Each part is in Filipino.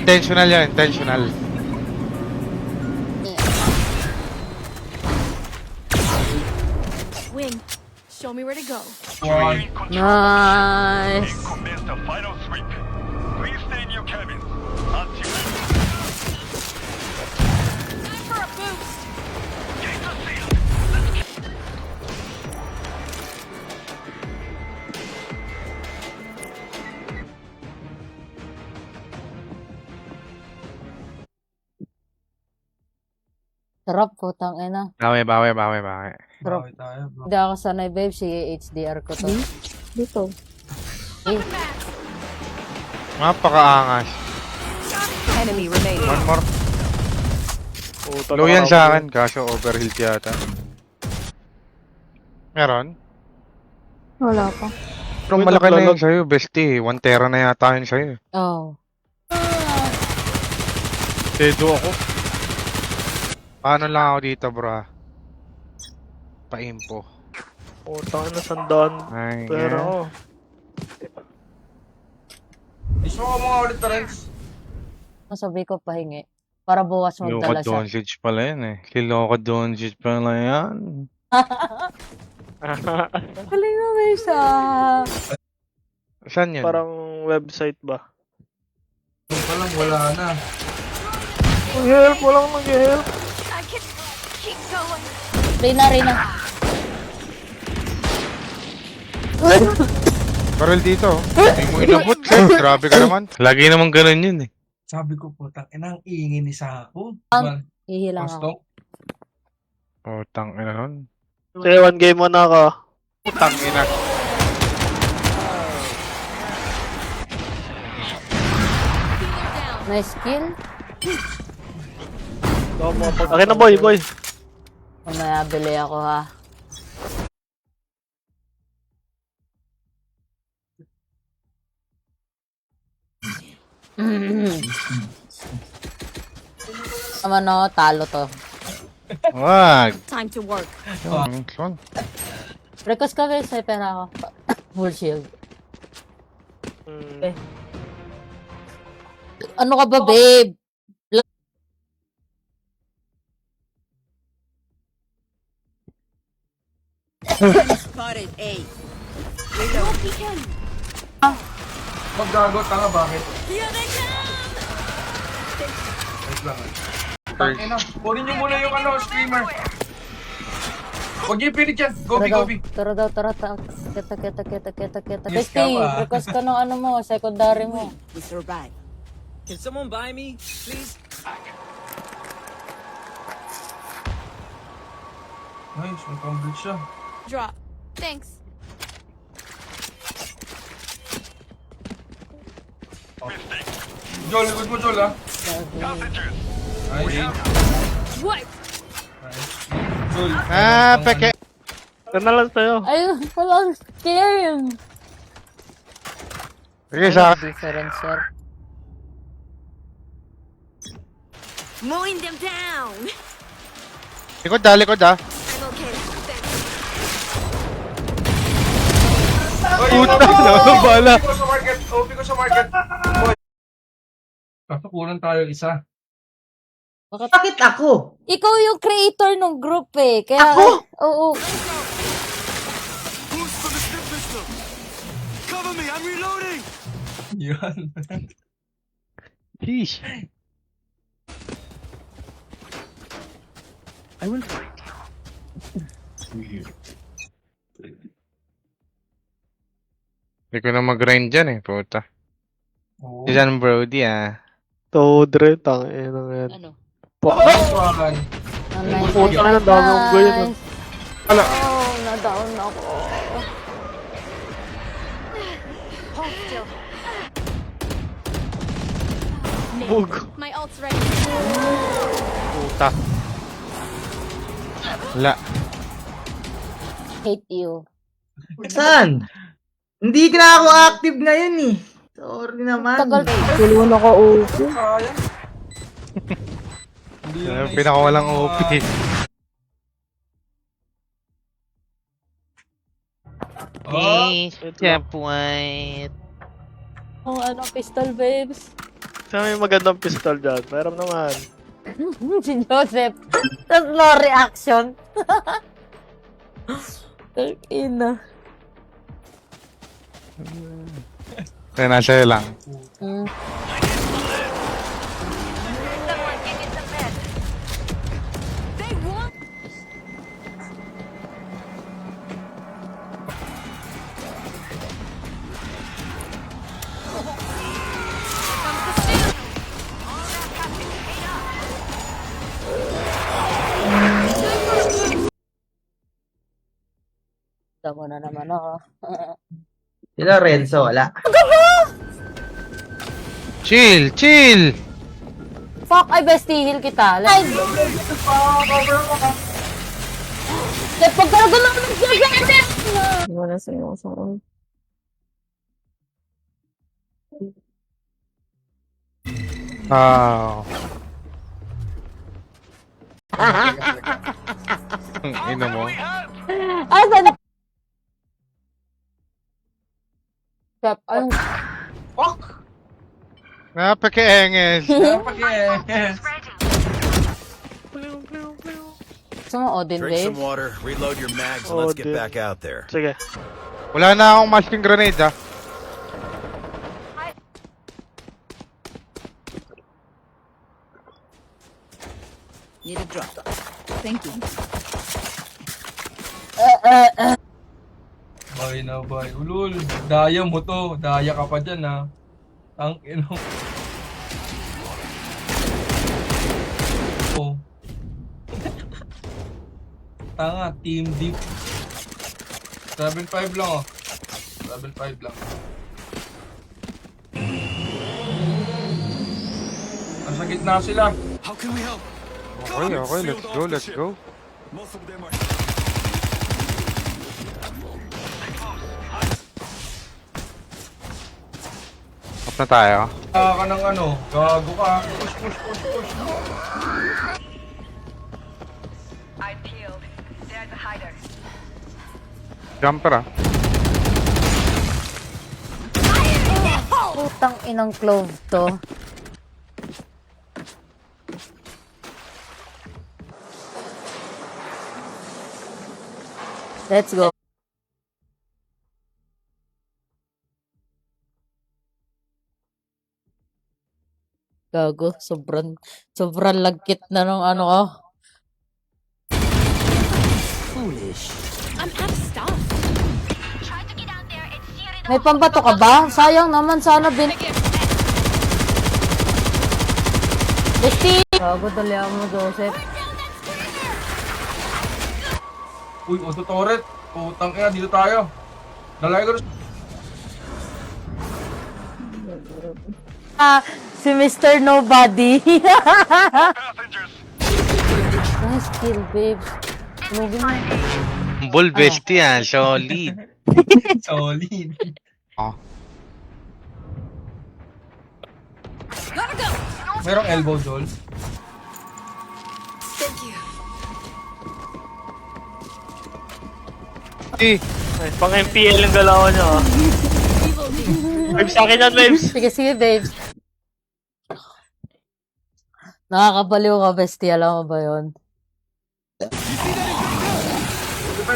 Intentional yan, intentional. Win. Show me where to go. Nice. Commence the final sweep. Please stay in your cabins until Time for a boost. gates are sealed. Sarap, putang ina. Bawi. Sarap. Bakit tayo, bro? Hindi ako sanay, babe. Sige, HDR ko to. Dito. Eh, Napakaangas. Enemy remaining. One more. Puta, Low yan nakaraw- sa akin, kaso overhealed yata. Meron? wala pa. Pero Wait, malaki na naglalag. yun sa'yo, bestie. 1 tera na yata yun sa'yo. Oh. Dedo ako. Paano lang ako dito, bro? Pa-info. Puta na sandaan. Ay, Pero ako. Gusto mo mga ulit, Terence? Masabi ko pahingi. Para bukas Loka magdala siya. Doncic pala yan eh. Si Loka Doncic pala yan. Galing mo, babe, sa... Saan yun? Parang website ba? Yung pa lang, wala na. Mag-help, walang mag-help. I can keep going. Reyna. Barrel dito. Hindi mo inabot. Sir, grabe ka naman. Lagi naman ganun yun eh. Sabi ko po, ang ingin ni Sako. Hihilang ako. Oh, tang ina nun. Sige, one game mo na ako. Tang ina. Nice kill. Akin na boy. Mamaya bili ako, ha. Naman no, talo to. Wag. Time to work. Son. Request ka, babe, sa pera ako. Full shield. Hmm. Ano ka ba, babe? Spotted A. No peeking. Maggago, tanga, bakit? Here they come. Wait lang. Tangina, kunin nyo muna yung streamer. Huwag niyo ipilit yan. Gobi. Tara daw. Kita. Yes, Bestie, ka ba? request ka ng mo, secondary mo. We survived. Can someone buy me, please? Nice, may complete siya. Drop. Thanks. Joel, likod mo, Joel, ha? Passengers, Nice. What? Nice. Joel. Peke. Ito na lang sa'yo. Ay, walang skill. Sige sa akin. Different, sir. Mowing them down. Likod ah. I'm okay. Thanks. Puta, bala. OP ko sa market. Boy. Kaso kulang tayo isa. Bakit ako? Ikaw yung creator ng group eh. Kaya, Ako? Oo. boost from the ship system. Cover me, I'm reloading. Yan. Sheesh. Hindi ko na mag-grind dyan eh, puta. Oo. Diyan Brody ah. Todre, tangin na yan. Ano? Pakan. Nice. Puta na, dami kong ganyan. Ala. Oh, na-down ako. Hold still. Bug. My ult's ready. Puta. Wala. Hate you. Saan? Hindi na ako active ngayon eh. Sorry naman. Tagal. Kaya. Hindi yun Pinakawalang OP. Oh, Checkpoint. Oh, ano, pistol babes. Saan may magandang pistol dyan? Meron naman. Si Joseph. Tapos no reaction. Ina. Kaya nasa lang. They want. Tama na naman ako. Sila Renzo, wala. Chill! Chill! Fuck, ay bestie, heal kita. Ay! Kaya pagkaragal ako ng gagawin! Wala sa'yo sa Wow. Ang ina mo. Asan? Step, ayun. Fuck! Napaka-enges. Napag-yes. Gusto mo Odin Drink some Wave? water, reload your mags, and Oh, let's get dude. back out there. Sige. Wala na akong masking grenade, ah. Need a drop. Thank you. Bay na bay. Ulul, daya mo to. Daya ka pa dyan ha. Ang ino. Oh. Tanga, team deep. Level 5 lang oh. Level 5 lang. Nasa gitna sila. How can we help? Okay, okay. Let's go, let's go. Most of them are. Up na tayo. Ka ng ano, gago ka. Push, push, push, push. Jumper, ah. Putang inang clove to. Let's go. Gago, sobrang lagkit na nung ano ko. I'm out of stuff. May pambato ka ba? Sayang naman, sana Bestie! Gago, dalihan mo, Joseph. Uy, auto turret. Putang ina, dito tayo. Dalay ko. Ah, si Mr. Nobody. Passengers. Nice kill, babes. Moving mo. Bull bestie, ah. Solid. Solid. Oh. Gotta go. Merong elbow, Joel. Thank you. Eh, Ay, pang MPL yung galawan niya, oh. Vibes sa akin yan, Vibes. Sige, sige, babes. Nakakabaliw ka, bestie. Alam mo ba yun? Defense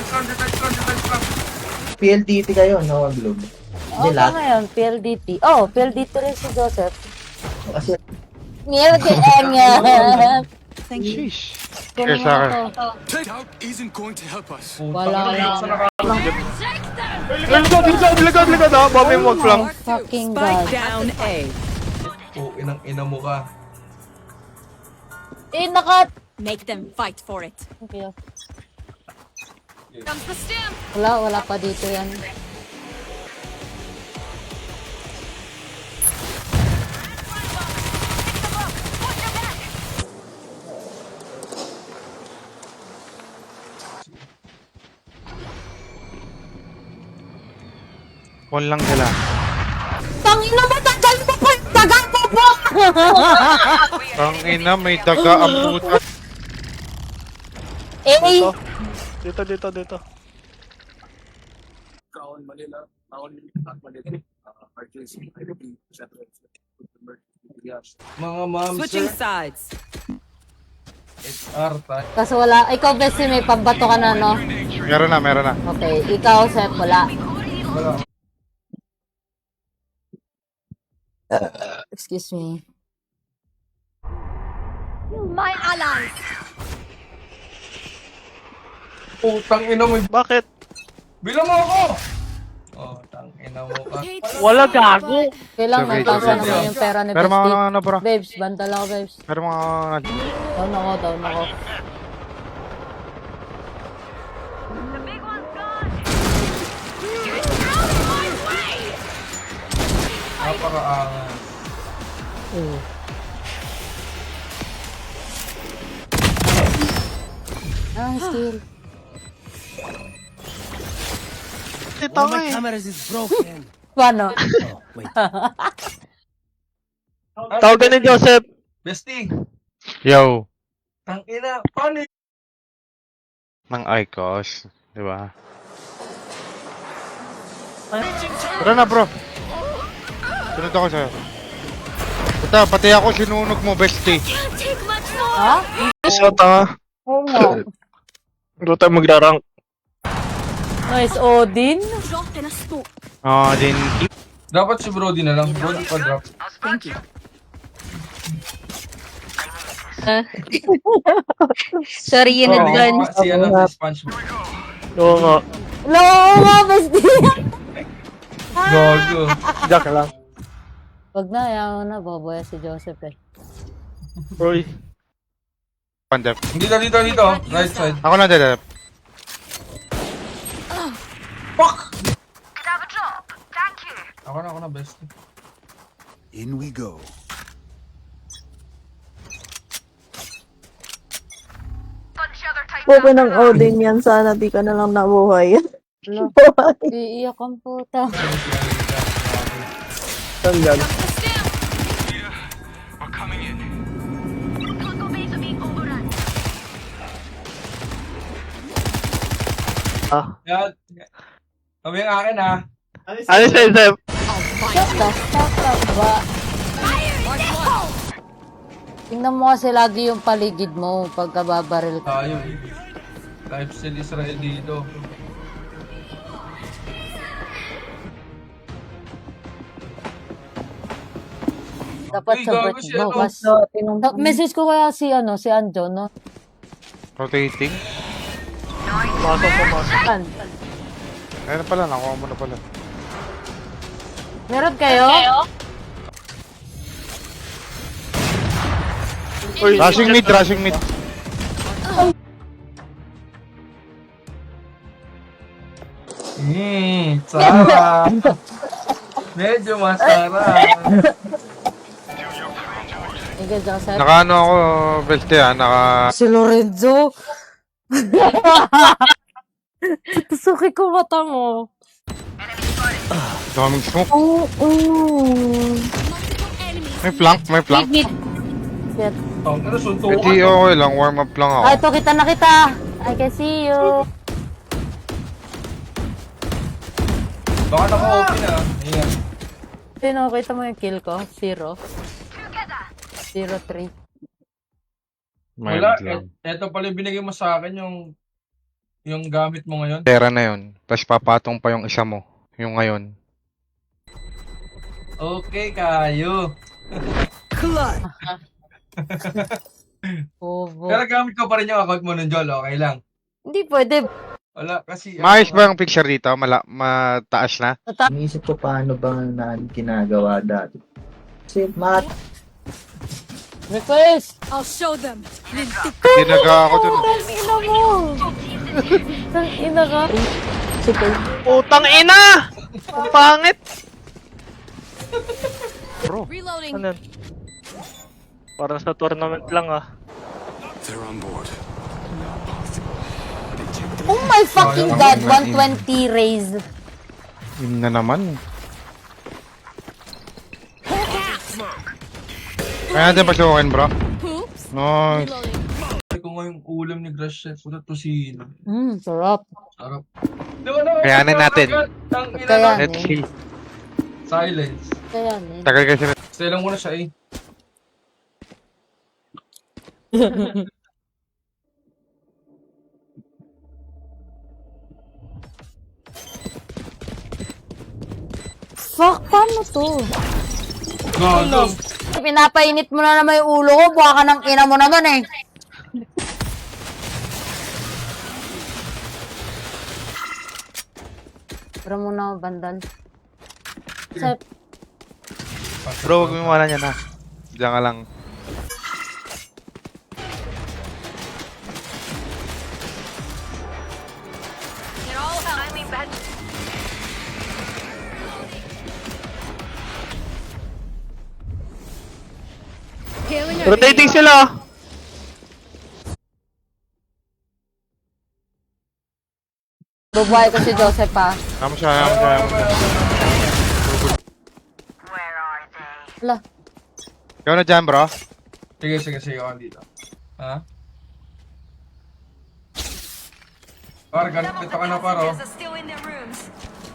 lang, defense lang, defense lang. PLDT kayo, no? Globe. Oo, Hindi lahat. ngayon, PLDT. Oh, PLDT rin si Joseph. Kasi Mierda, Enya. Thank you. sheesh. Here sa akin. Takeout isn't going to help us. Wala, wala. Likod, ah. Bobby mo mag-flank. Fucking Spike God. down A. Oh, inang ina mo ka. Eh, nakat! Make them fight for it. Okay. Comes the stim. Wala pa dito yan. Wall lang sila. Tangina mo, tagal mo po! Tagal mo po! Ang ina, may daga ang puta. Eh, Dito. Crown Manila, Crown Manila, RJC, IDP, etc. Mga ma'am, Switching sir. sides. HR tayo. Kaso wala. Ikaw, Bessie, may pambato ka na, no? Meron na, meron na. Okay. Ikaw, Seth, wala. Wala. Excuse me. My allies. Putang ina mo. Bakit? Bilang mo ako! Oh, tang ina mo ka. Wala gago. Kailangan Sabi, tasan sabi. mo yung pera ni Pero mga Bestie. ano bro. Babes, bantala ako, babes. Pero mga Down ako, down ako. Napakaangas. Ah, skill. Ito nga eh. Cameras is broken. Paano? Tawagan ni Joseph. Bestie, yo, tang ina, paano yun? ng Icos, di ba? Tara na bro. Sunod ako sa'yo. Puta, pati ako sinunog mo, bestie. Can't take much more. Ha? So, tanga. Oo nga. Hindi tayo maglarang. Nice, Odin. Dropped in a smoke. Ah, din. Dapat si Brody na lang. Brody pa drop. Thank you. Sorry, yun Oh, si ano, si SpongeBob. Oo nga. Oo nga, bestie. Gago. Jack lang. Wag na, ayaw na. Baboya si Joseph eh. Roy. Pandep. Dito. Right side. Ako na dede. Fuck! Ako na, bestie. In we go. Buko ng Odin yan, sana di ka na lang nabuhay. Wala. Iiyak ang puta. Tanggal. We're coming in. Yan. Kami ang akin ha. Ano sa Joseph? Shut up ba? Tingnan mo kasi lagi yung paligid mo pagka babaril ka. Tayo. Lifestyle Israel dito. Dapat Uy, sa gago break si mo. ano. Message ko kaya si Anjo, no? Rotating. Pumasok. Saan? Ayun na pala, nakuha mo na pala. Meron kayo? Uy, Rushing mid, rushing mid. Sara. Medyo masara. Sige, Joseph. Naka ano ako, bestie ah, naka... Si Lorenzo. Tusuki ko mata mo. Daming smoke. Oo. May flank, may flank. Shit. Ang ano, suntukan. Hindi okay lang, warm up lang ako. Ah, ito kita na kita. I can see you. Baka naka-open na. Ayan. Sino, kita mo yung kill ko? 0. 0-3. May Wala. lang. Ito pala yung binigay mo sa akin yung gamit mo ngayon. Pera na yun. Tapos papatong pa yung isa mo. Yung ngayon. Okay, kayo. Clutch. Bobo. Pero gamit ko pa rin yung account mo nun, Jol. Okay lang. Hindi pwede. Wala, kasi... Maayos ba yung picture dito? Mataas na? Iniisip ko paano ba na ginagawa dati. Kasi mat, Request! I'll show them. Lintik. Ginaga ako dun. Tang ina mo! Tang ina ka? Sige. Putang ina! Ang pangit! Reloading. Ano yun? Parang sa tournament lang ah. They're on board. Oh my fucking god! 120 raise. Yun na naman. Kaya natin pasukin bro. Poops. Nice. Reloading. ko nga yung ulam ni Gracia. Puta to si... Sarap. Sarap. Diba na? Kayanin natin. Ang ina Kaya- na. Let's see. Silence. Kaya yan eh. Tagal kasi na. Stay lang muna siya eh. Fuck, paano to? Gago. Pinapainit mo na naman yung ulo ko, buha ka ng ina mo naman eh. Pero muna ako, bandal. Sa Bro, huwag mo iwala niya na. Diyan ka lang. Healing your Rotating sila. bubuhay ko si Joseph pa. Kamo siya, kamo siya, kamo siya. Wala. Ikaw na dyan, bro. Sige ako dito. Ha? Par, ganito ka na paro.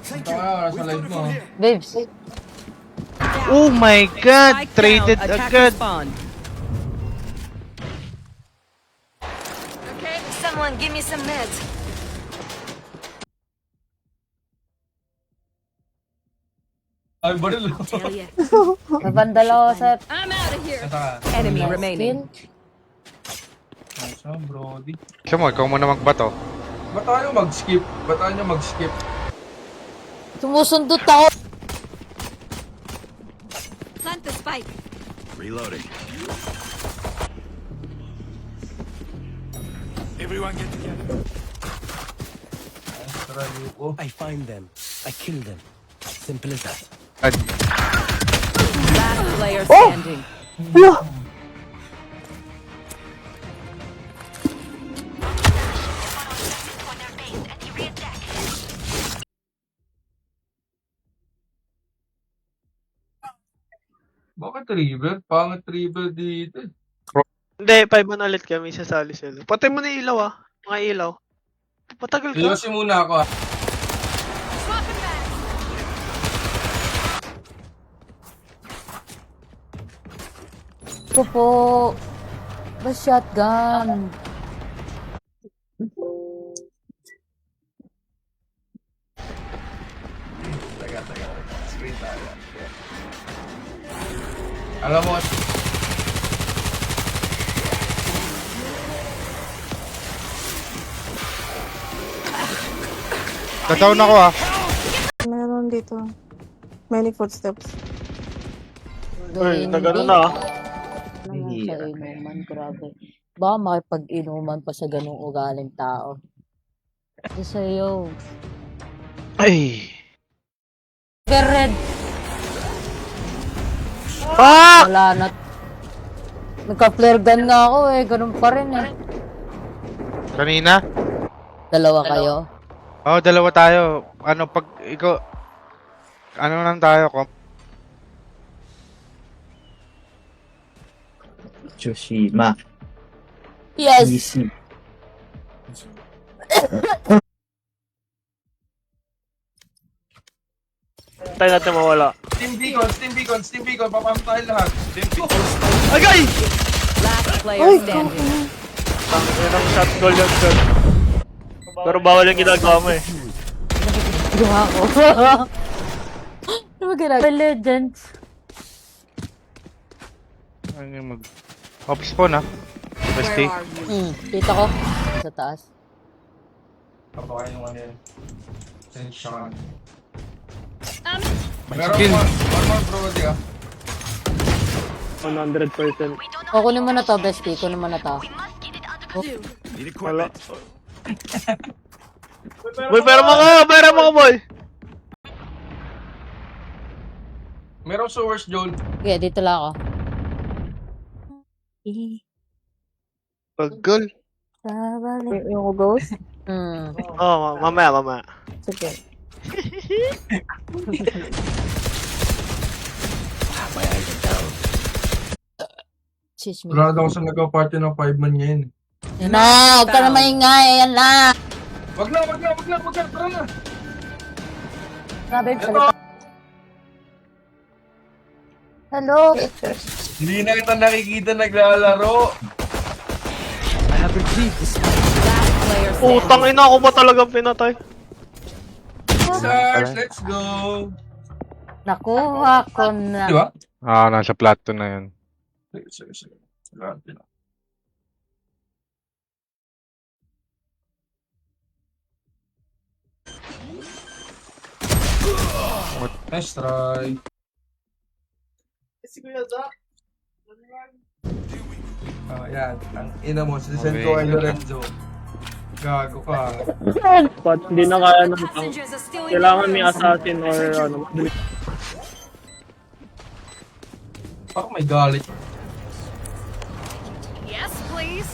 Dito ka na, nasa live mo. Babes. Oh my god, traded agad. Okay, someone give me some meds. Ay, baril. Hell yeah. Nabandal ako sa I'm out of here. Ito ka. Enemy skin. remaining. Asa, brody. Siya mo, ikaw muna magbato. Ba't tayo mag-skip? Ba't tayo mag-skip? Sumusundot ako. Plant the spike. Reloading. Everyone get together. Ay, tara, Yuko. I find them. I kill them. Simple as that. Last player standing. Bakit river? Pangit river dito. Hindi, 5 ulit kami sasali sila. Patay mo na yung ilaw mga ilaw. Patagal ka. Iyosin muna ako ah. Ito po. Ba shotgun? Taga. Screen tayo. Alam mo, Tataon ako ah. Meron dito. Many footsteps. Uy, nagano na Naman sa inuman, grabe. Baka makipag-inuman pa sa ganung ugaling tao. Ito sa'yo. Ay. Red. Fuck! Wala na. Nagka-flare gun nga ako eh. Ganun pa rin eh. Kanina? Dalawa kayo. Oo, dalawa tayo. Ano, pag ikaw... Ano lang tayo, Tsushima. Yes! Easy. Tayo natin mawala. Steam Beacon, papam tayo lahat. Agay! Last player standing. Tangin ng shot goal yung shot. Pero bawal yung ginagawa mo eh. Ginawa ko. Ano ba ginagawa? Legends. Ano yung mag... Off spawn ah. Basti. Where are you? Kita ko. Sa taas. Papakain yung ano yun. Sensyon. Um, Meron skill. one more bro, di ka? 100%. O, kunin mo na to, bestie. Kunin mo na to. Need Wala. equipment. Boy, pera mo ka, boy! Merong sewers, Joel. Okay, dito lang ako. Pag-goal. Yung ghost? Oh, mamaya. Sige. Excuse me. Wala ako sa nagpa-party ng 5-man ngayon. Yan na! Huwag ka na maingay! Yan na! Wag na, tara na! Sabi, Ito! salita. Hello. Hindi na kita nakikita naglalaro. I have retrieved this. Putang ina, ako ba talagang pinatay? Stars, let's go. Nakuha ko na. Di ba? Nasa plato na yun. Sige. Grabe na. Nice try. Yan. Ang ina mo, sisend ko kay Lorenzo. Gago ka. But hindi na kaya ng Passengers are still in kailangan the may rooms. assassin or ano. Parang may galit. Yes, please.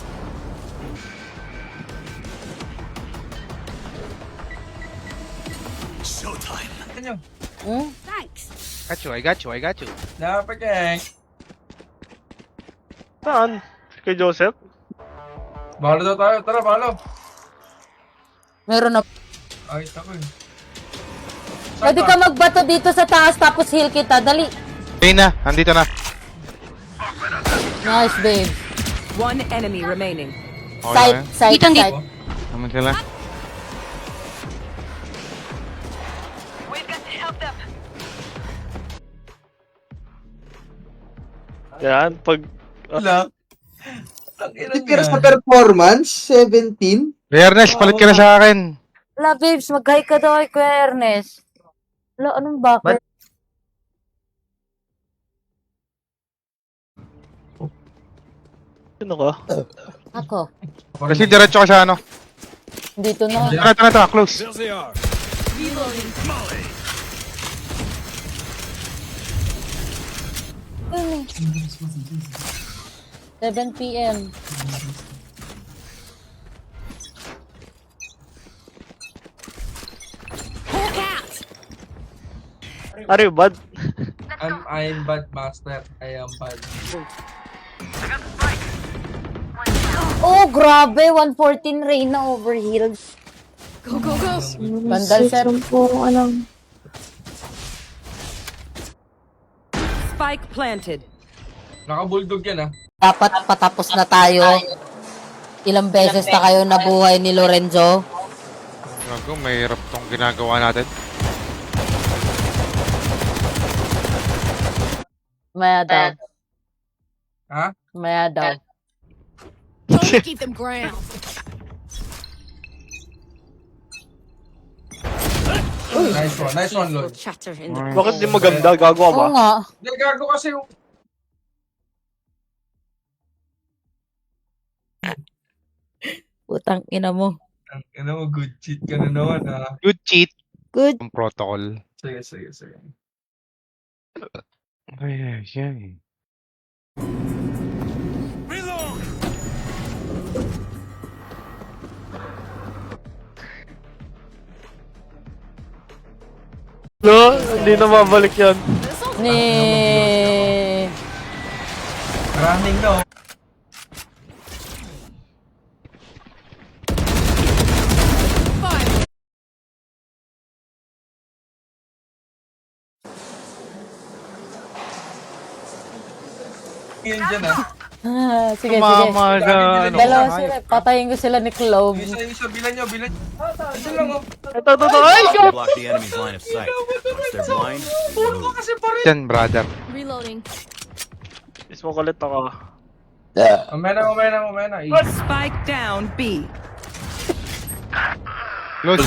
Showtime. Ano? Hmm? Thanks. I got you. Napageng. Saan? Kay Joseph? Balo daw tayo. Tara, balo. Meron na. Ay, ako eh. Pwede ka magbato dito sa taas tapos heal kita. Dali. Reyna, andito na. Nice, babe. One enemy remaining. Okay, Side. naman sila. We've got to help them. Yan, pag... Wala. Ang ina Pero sa niya. performance, 17. Ernest, palit ka na sa akin. Wala, babes. Mag-hi ka daw kay Kuya Ernest. Wala, anong bakit? Sino ka? Ako. Kasi diretso ka sa ano. Dito na. Tara, close. There they are. Ano? 7 p.m. Hawk out. Are you bad? I'm bad master. I am bad. Oh, grabe. 114 Reyna overhealed. Go, go, go. Bandal, sir. Po, alam. Spike planted. Naka-bulldog yan ah. Dapat patapos na tayo. Ilang beses na kayo nabuhay ni Lorenzo. Gago, mahirap tong ginagawa natin. Maya daw. Ha? Maya daw. Don't keep them ground. Nice one, Lord. Chatter in the Bakit di maganda? Gago ka ba? Oo nga. Nagago kasi yung... Putang ina mo. Ano mo, good cheat ka na naman ah. Good cheat. Good. Ang protocol. Sige. Ay. Reload. No, hindi na mabalik yan. Ni... Running na oh. Yun dyan ah. Sige. Mama na, ano. Dalawa sila. Patayin ko sila ni Clove. Isa, bilan nyo. Isa lang oh. Ito. Ay! Block the enemy's line of sight. Once they're blind, Puro ka kasi pa rin. Yan, brother. Reloading. Mismo kalit ako. Umena. Spike down B. Close.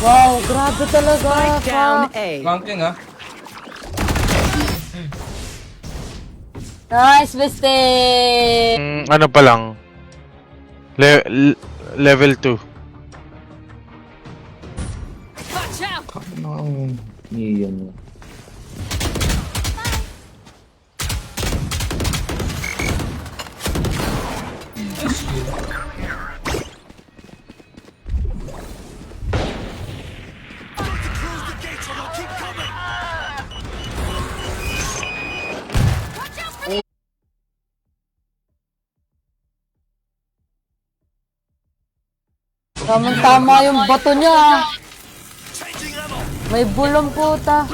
Wow, grabe talaga. Spike down A. Ranking ah. Nice mistake. Ano pa lang. Level 2. Watch out. Iyon. Tamang-tama yung bato niya. May bulong puta.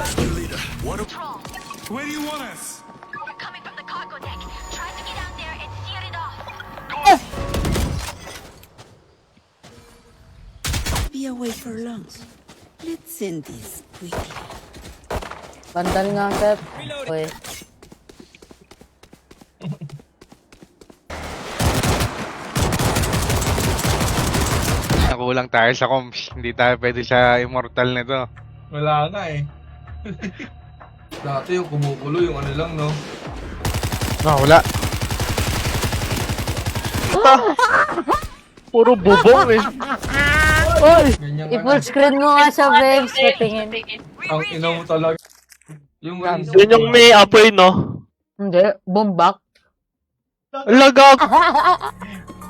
Where do you want us? We're coming from the cargo deck. Try to get out there and steer it off. Be away for long. Let's end this quickly. Bandal nga, Pep. Okay. Nakulang tayo sa comms. Hindi tayo pwede sa immortal nito. Wala na eh. Dati yung kumukulo, yung ano lang, no? No, wala. Puro bubong eh. Ganyan ka I-full na. screen mo nga siya, babes. Patingin. Ang ina mo talaga. Yung Yun yung may apoy, no? Hindi. Bombak. Lagak!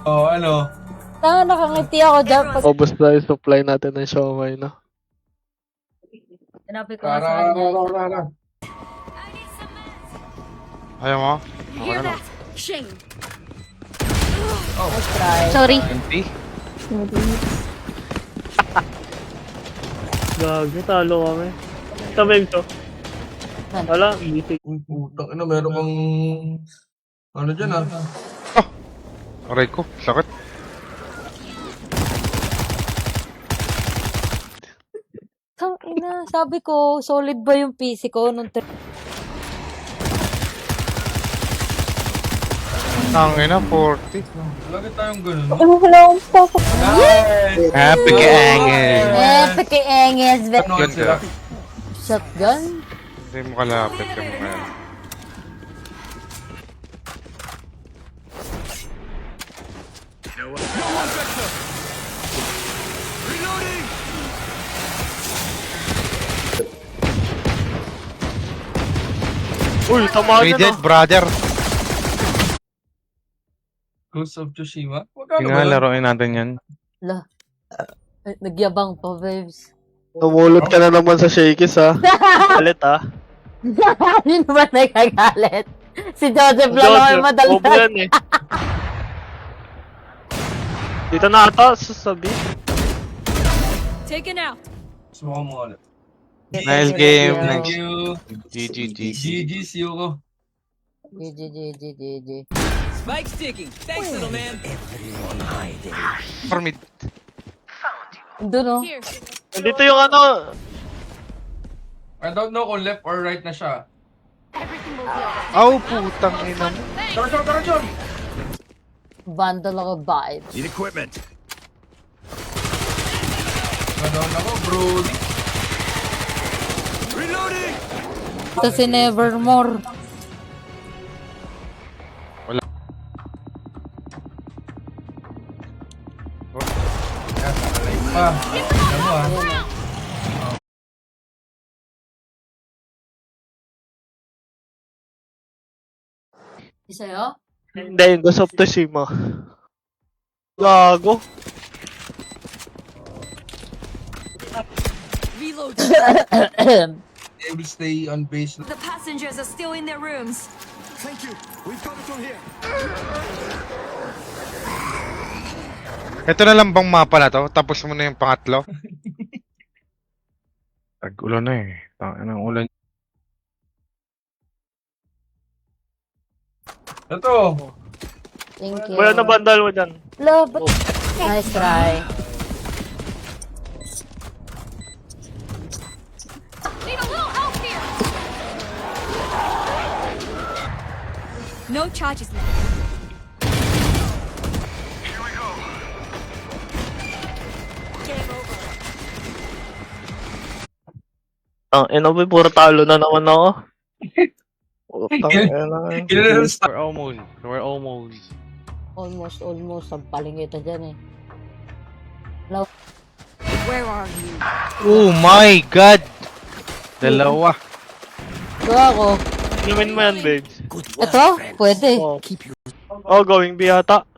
Oh, ano? Tanga, nakangiti ako dyan. Pag Obos na yung supply natin ng siomay, no? sinabi ko nga sa kanya. Ayaw mo? You hear that? Shame. Let's try. Sorry. Empty? Gago, talo kami. Tabeng to. Wala, easy. Uy, putang ina, meron kang... Ano dyan, ah? Aray ko, sakit. Tang ina, sabi ko, solid ba yung PC ko nung Tangina, 40. Lagi tayong ganun. Ano wala akong pasok? Nice! Happy ka-angel. epic enges, Ano Yun sila? ka. shotgun. Hindi mo kalapit ka mo ngayon. Uy, tama May na dead, no. brother. Ghost of Tsushima? Magkano Sige ba nga, yun? laruin natin yan. Ay, nagyabang pa, babes. Tumulot ka na naman sa shakies, ha? Galit, ha? Sino ba nagagalit? Si Joseph lang naman bobo madalas. yan, eh. Dito na ata, sasabi. Taken out. Subukan mo ulit. Nice game. Thank Nice. you. GG. GG, see you ko. GG. Spike's ticking. Thanks, little man. For mid. Doon, no? Here. Dito yung ano. I don't know kung left or right na siya. Everything will be alright. Aw, putang ina mo. Tara, John! Bundle ako vibes. Need equipment. Ganoon ako, brody. Reloading. Ito si Nevermore. Yan, nakalive pa. Alam mo, ah. Isa yo? Hindi, yung Ghost of Tsushima. Gago. Reload. They will stay on base. The passengers are still in their rooms. Thank you. We've got it from here. Ito na lang bang mapa na to? Tapos mo na yung pangatlo? Tag-ulan na eh. Tangin ang ulan. Ito. Thank you. Wala na bandal mo dyan. Love. Nice try. Need a little help here. No charges left. Here we go. Game over. Inobi, puro talo na naman ako. Putang ina. Kailan start? We're almost. Almost. Sampaling kita dyan eh. Where are you? Oh my God! Dalawa. Ito ako. Inumin mo yan, babes. Ito? Pwede. Oh, going B yata.